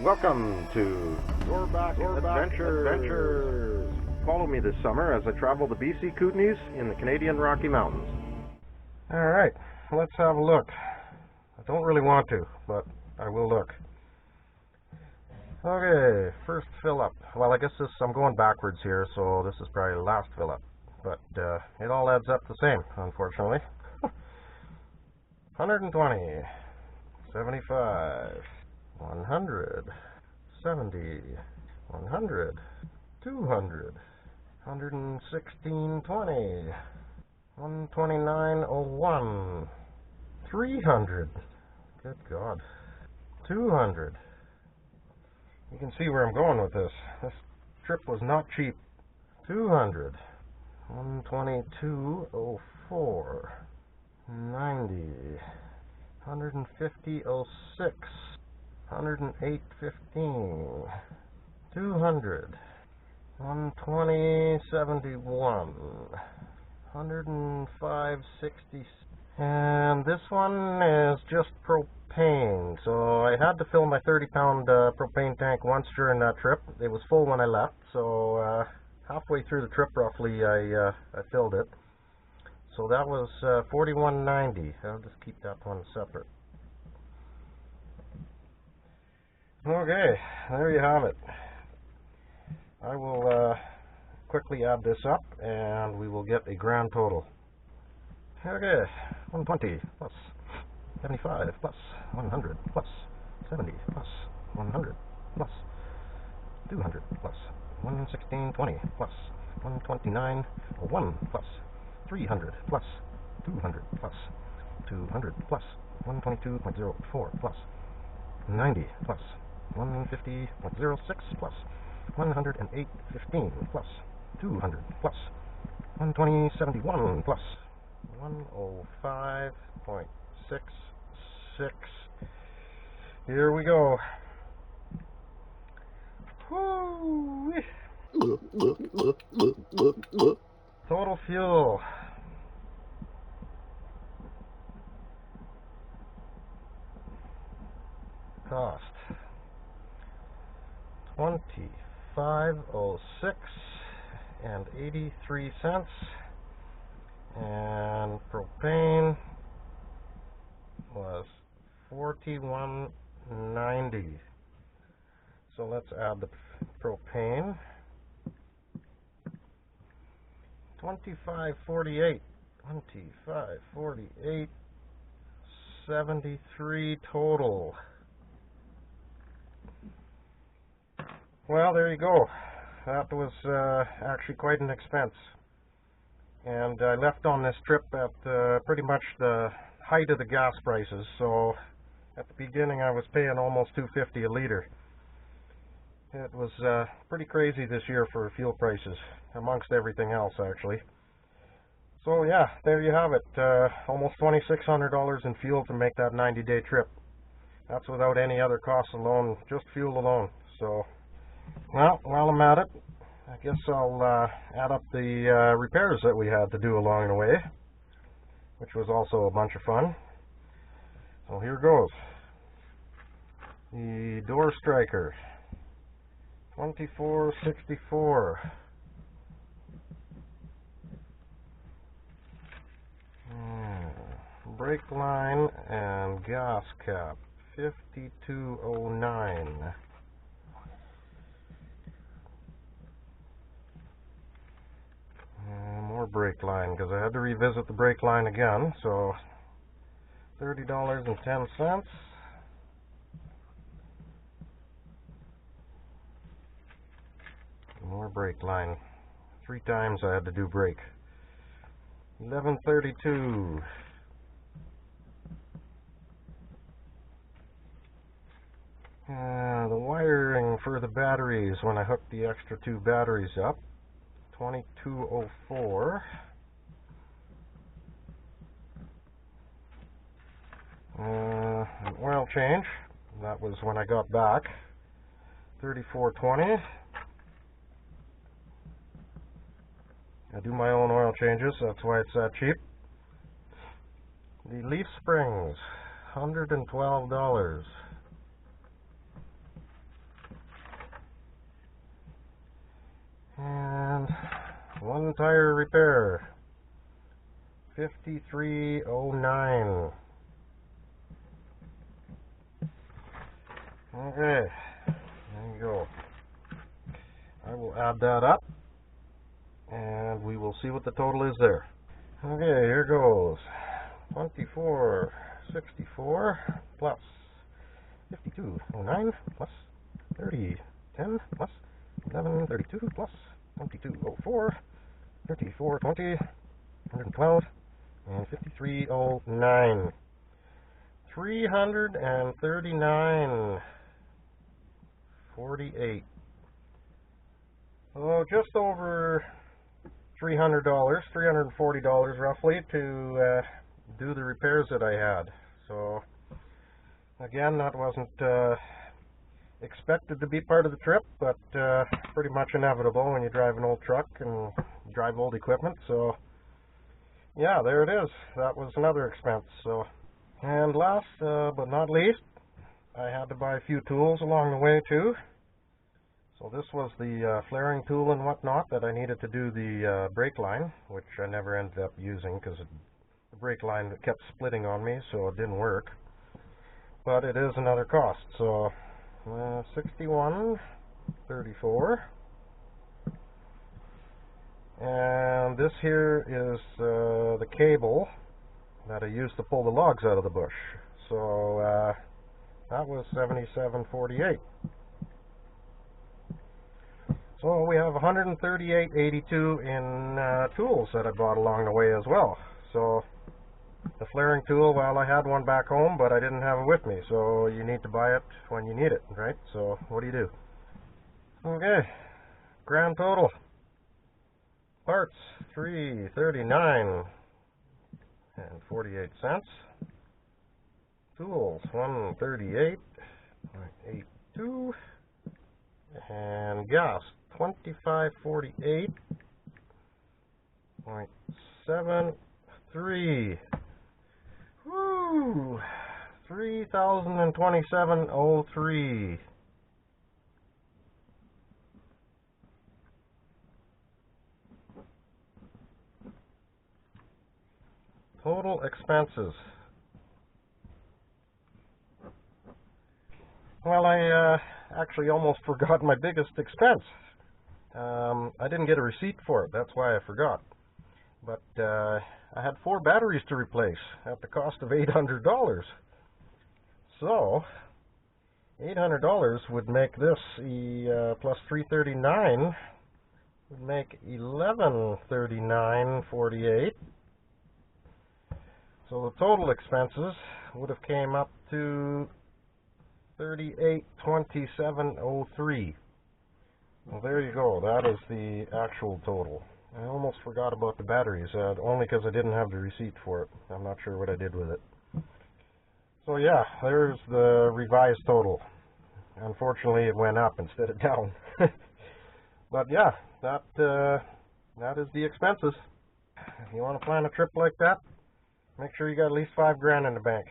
Welcome to Goreback Adventures. Follow me this summer as I travel the BC Kootenays in the Canadian Rocky Mountains. Alright, let's have a look. I don't really want to, but I will look. Okay, first fill up. Well, I guess I'm going backwards here, so this is probably the last fill up. But it all adds up the same, unfortunately. 120, 75, 100, 70, 100, 200, 116.20, 129.01, 300. Good God. 200. You can see where I'm going with this. This trip was not cheap. 200. 122.04. 90. 150.06. 108.15. 200. 120.71. 105.60. And this one is just propane. So I had to fill my 30-pound propane tank once during that trip. It was full when I left, so halfway through the trip roughly I filled it. So that was $41.90. I'll just keep that one separate. Okay, there you have it. I will quickly add this up and we will get a grand total. Okay, 120 plus 75 plus 100 plus 70 plus 100 plus 200 plus 116.20 plus 129.01 plus 300 plus 200 plus 200 plus 122.04 plus 90 plus 150.06 plus 108.15 plus 200 plus 120.71 plus 105.66. Here we go. Woo! Total fuel. Cost $25.06 and 83 cents. And propane was $41.90. So let's add the propane. $25.48. $25.48. 73 total. Well, there you go. That was actually quite an expense. And I left on this trip at pretty much the height of the gas prices. So at the beginning I was paying almost $2.50 a liter. It was pretty crazy this year for fuel prices, amongst everything else actually. So yeah, there you have it. Almost $2,600 in fuel to make that 90-day trip. That's without any other costs alone, just fuel alone. So, well, while I'm at it, I guess I'll add up the repairs that we had to do along the way, which was also a bunch of fun. So here goes. The door striker, $24.64. Brake line and gas cap, $52.09. More brake line, because I had to revisit the brake line again, so $30.10. More brake line. 3 times I had to do brake. $11.32. The wiring for the batteries when I hooked the extra 2 batteries up. $22.04. An oil change. That was when I got back. $34.20. I do my own oil changes, that's why it's that cheap. The leaf springs, $112. One tire repair, $53.09. Okay, there you go. I will add that up, and we will see what the total is there. Okay, here goes. 24.64 plus 52.09 plus 30.10 plus 11.32 plus 22.04, 34.20, 112, and 53.09. $339.48. Oh, just over $300, $340 roughly to do the repairs that I had. So again, that wasn't expected to be part of the trip, but pretty much inevitable when you drive an old truck and drive old equipment. So yeah, there it is. That was another expense. So, and last but not least, I had to buy a few tools along the way too. So this was the flaring tool and whatnot that I needed to do the brake line, which I never ended up using because the brake line kept splitting on me, so it didn't work. But it is another cost. So $61.34. And this here is the cable that I used to pull the logs out of the bush. So that was $77.48. So we have $138.82 in tools that I bought along the way as well. So the flaring tool, well, I had one back home, but I didn't have it with me. So you need to buy it when you need it, right? So what do you do? Okay, grand total. Parts, $339.48. Tools, $138.82. And gas, $25.48.73. Woo! $3,027.03. Total expenses. Well, I actually almost forgot my biggest expense. I didn't get a receipt for it. That's why I forgot. But I had 4 batteries to replace at the cost of $800. So $800 would make this plus $339 would make $1139.48. So the total expenses would have came up to $3827.03. Well, there you go. That is the actual total. I almost forgot about the batteries, only because I didn't have the receipt for it. I'm not sure what I did with it. So yeah, there's the revised total. Unfortunately, it went up instead of down. But yeah, that is the expenses. If you want to plan a trip like that, make sure you got at least $5 grand in the bank.